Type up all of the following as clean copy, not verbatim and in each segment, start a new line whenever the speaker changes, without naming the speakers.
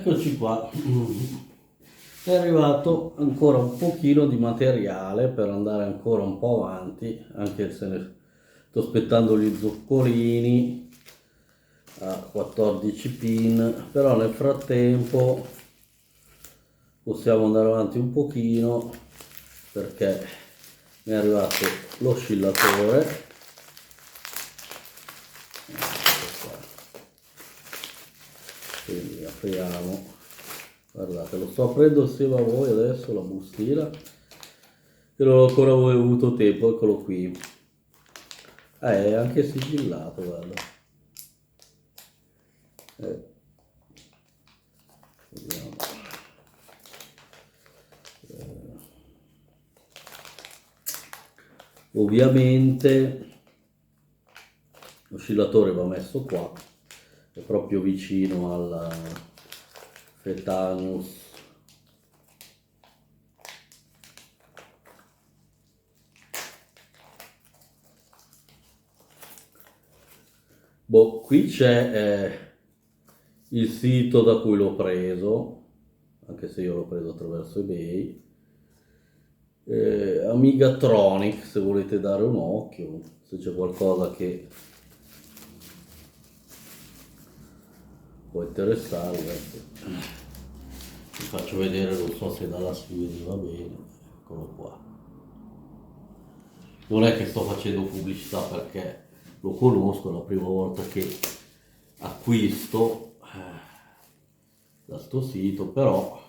Eccoci qua. È arrivato ancora un pochino di materiale per andare ancora un po' avanti, anche se ne sto aspettando gli zoccolini a 14 pin, però nel frattempo possiamo andare avanti un pochino perché mi è arrivato l'oscillatore. Quindi apriamo, guardate, lo sto aprendo insieme a voi adesso la bustina che non ho ancora avuto tempo. Eccolo qui, è anche sigillato, guarda. Vediamo. Ovviamente l'oscillatore va messo qua, è proprio vicino alla Fetanus. Boh, qui c'è il sito da cui l'ho preso, anche se io l'ho preso attraverso eBay. Amigatronic, se volete dare un occhio, se c'è qualcosa che può interessarvi. Ecco. Vi faccio vedere, non so se dalla si vedeva bene, eccolo qua. Non è che sto facendo pubblicità perché lo conosco, è la prima volta che acquisto da sto sito, però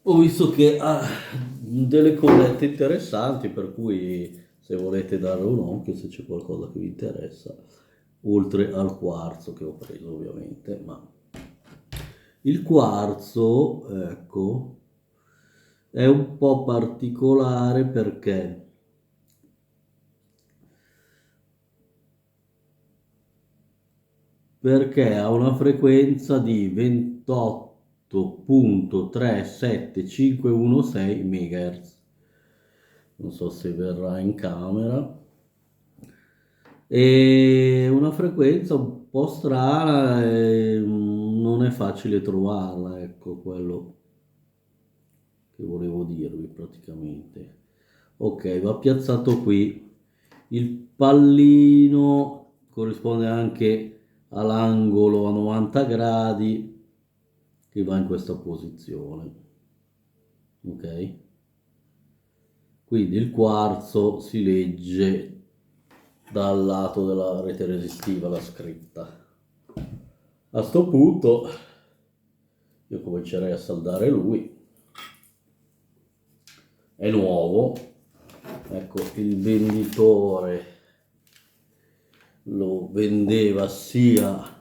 ho visto che ha delle collette interessanti, per cui se volete dare un occhio, se c'è qualcosa che vi interessa, oltre al quarzo che ho preso ovviamente, ma il quarzo, ecco, è un po' particolare perché ha una frequenza di 28.37516 MHz. Non so se verrà in camera. E una frequenza un po' strana e non è facile trovarla, ecco quello che volevo dirvi praticamente. Ok, va piazzato qui. Il pallino corrisponde anche all'angolo a 90 gradi che va in questa posizione. Ok? Quindi il quarzo si legge dal lato della rete resistiva la scritta. A sto punto io comincerei a saldare lui. È nuovo, ecco, il venditore lo vendeva sia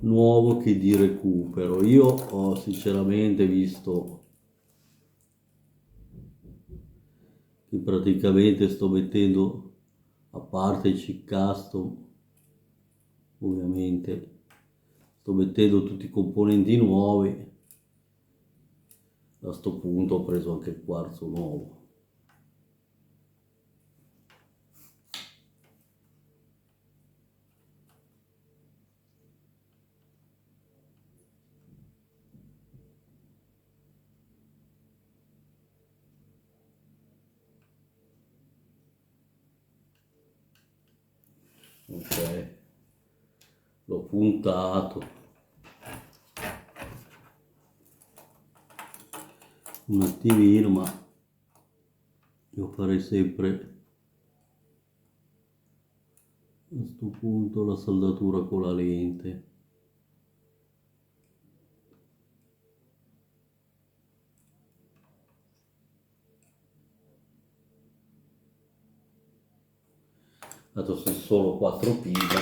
nuovo che di recupero. Io ho sinceramente visto che praticamente sto mettendo, a parte il chip ovviamente, sto mettendo tutti i componenti nuovi. A sto punto ho preso anche il quarzo nuovo. Ok, l'ho puntato un attimino, ma io farei sempre a questo punto la saldatura con la lente. Dato sono solo 4 pila,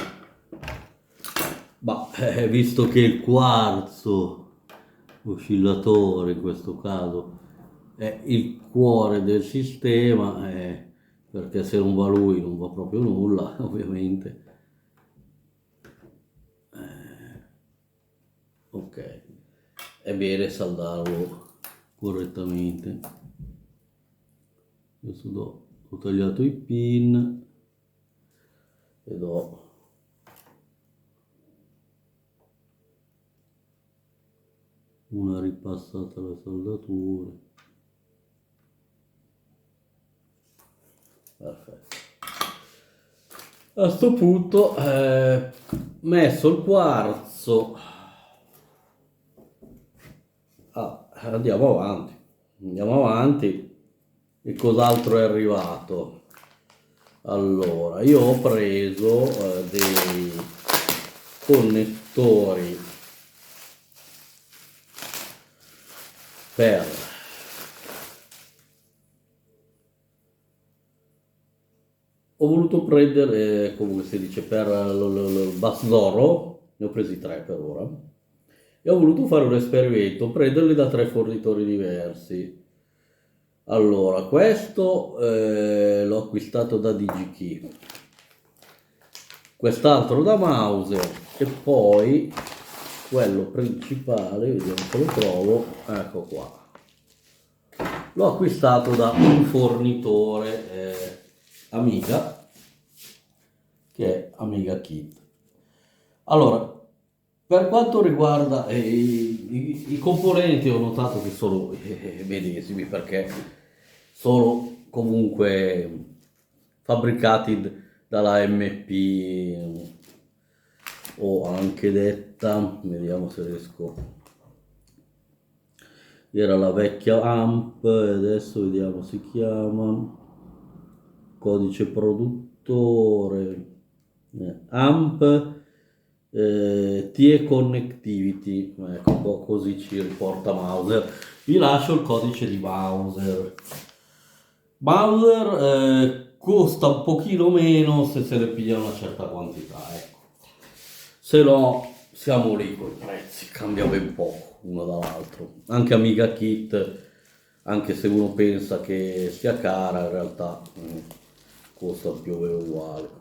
ma visto che il quarzo oscillatore in questo caso è il cuore del sistema, perché se non va lui non va proprio nulla, ovviamente. Ok, è bene saldarlo correttamente. Adesso ho tagliato i pin ed ho una ripassata alle saldature. Perfetto. A sto punto messo il quarzo, andiamo avanti. E cos'altro è arrivato? Allora, io ho preso dei connettori per ho voluto prendere, come si dice, per il Basdoro, ne ho presi 3 per ora, e ho voluto fare un esperimento, prenderli da 3 fornitori diversi. Allora, questo l'ho acquistato da DigiKey, quest'altro da Mauser e poi quello principale, vediamo se lo trovo, ecco qua. L'ho acquistato da un fornitore Amiga, che è Amiga Kit. Allora, per quanto riguarda i componenti, ho notato che sono medesimi perché sono comunque fabbricati dalla MP, o anche detta, vediamo se riesco, era la vecchia AMP, adesso vediamo, si chiama codice produttore AMP TE Connectivity, ecco, così ci riporta Mauser. Vi lascio il codice di Mauser. Mauser costa un pochino meno se se ne piglia una certa quantità, ecco. Se no siamo lì con i prezzi, cambia ben poco uno dall'altro. Anche Amiga Kit, anche se uno pensa che sia cara, in realtà costa più o meno uguale.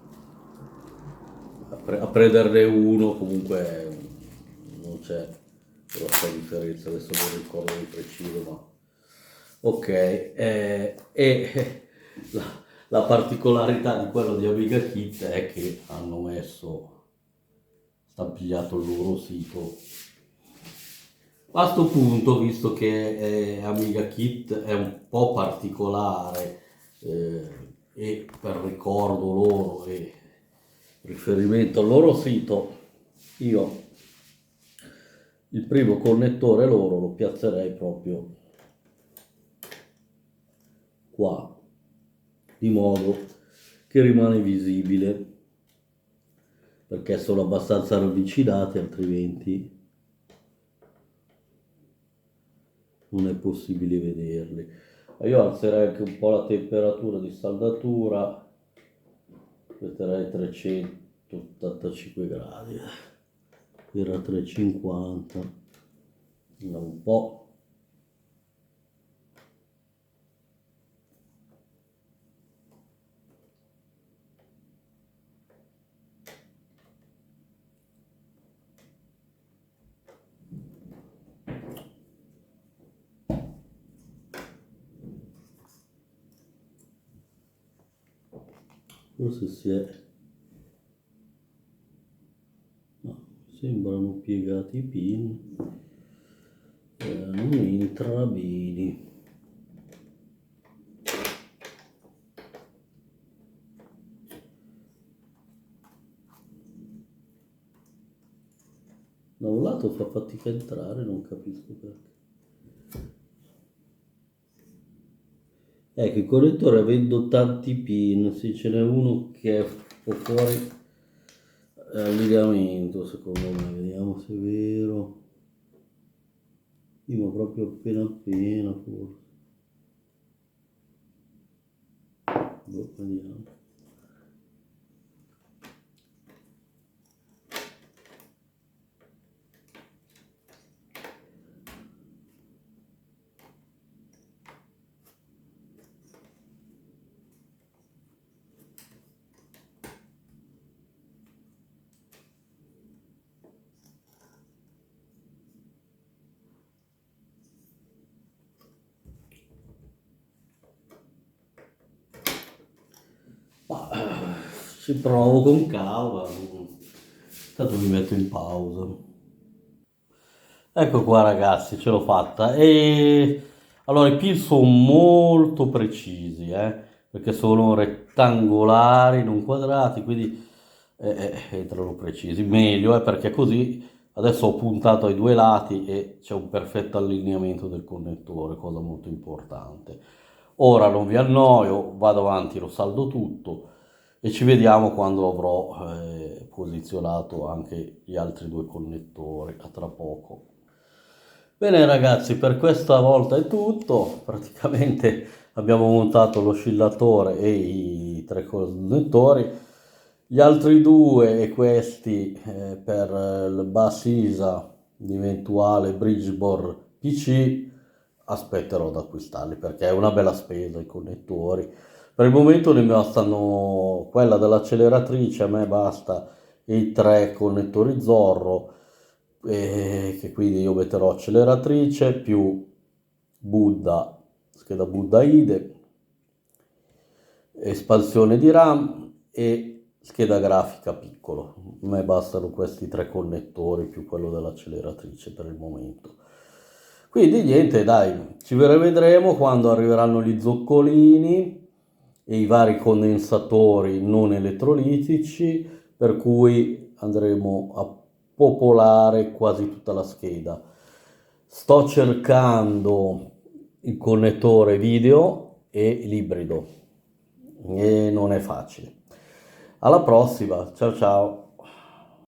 A prenderne uno comunque non c'è grossa differenza, adesso non ricordo di preciso, ma ok. La particolarità di quello di Amiga Kit è che hanno stampato il loro sito. A questo punto, visto che Amiga Kit è un po' particolare e per ricordo loro e riferimento al loro sito, io il primo connettore loro lo piazzerei proprio qua, di modo che rimane visibile, perché sono abbastanza ravvicinati, altrimenti non è possibile vederli. Io alzerei anche un po' la temperatura di saldatura, metterei 385 gradi, era 350, un po'. Forse si è... no, sembrano piegati i pin, erano intrabili. Da un lato fa fatica a entrare, non capisco perché. Ecco, il correttore avendo tanti pin, se ce n'è uno che è un po' fuori allineamento, secondo me, vediamo se è vero. Sì, ma proprio appena appena forse. Vediamo. Ci provo con calma, tanto mi metto in pausa. Ecco qua ragazzi, ce l'ho fatta. E allora i pin sono molto precisi, perché sono rettangolari, non quadrati, quindi entrano precisi. Meglio, perché così adesso ho puntato ai due lati e c'è un perfetto allineamento del connettore, cosa molto importante. Ora non vi annoio, vado avanti, lo saldo tutto e ci vediamo quando avrò posizionato anche gli altri due connettori. A tra poco. Bene ragazzi, per questa volta è tutto. Praticamente abbiamo montato l'oscillatore e i tre connettori. Gli altri due e questi per il bus ISA di eventuale bridgeboard PC aspetterò ad acquistarli perché è una bella spesa i connettori. Per il momento ne bastano quella dell'acceleratrice, a me basta i tre connettori Zorro, che quindi io metterò acceleratrice più Buddha, scheda Buddha IDE, espansione di RAM e scheda grafica piccolo. A me bastano questi tre connettori più quello dell'acceleratrice per il momento. Quindi niente, dai, ci rivedremo quando arriveranno gli zoccolini e i vari condensatori non elettrolitici, per cui andremo a popolare quasi tutta la scheda. Sto cercando il connettore video e l'ibrido e non è facile. Alla prossima, ciao ciao.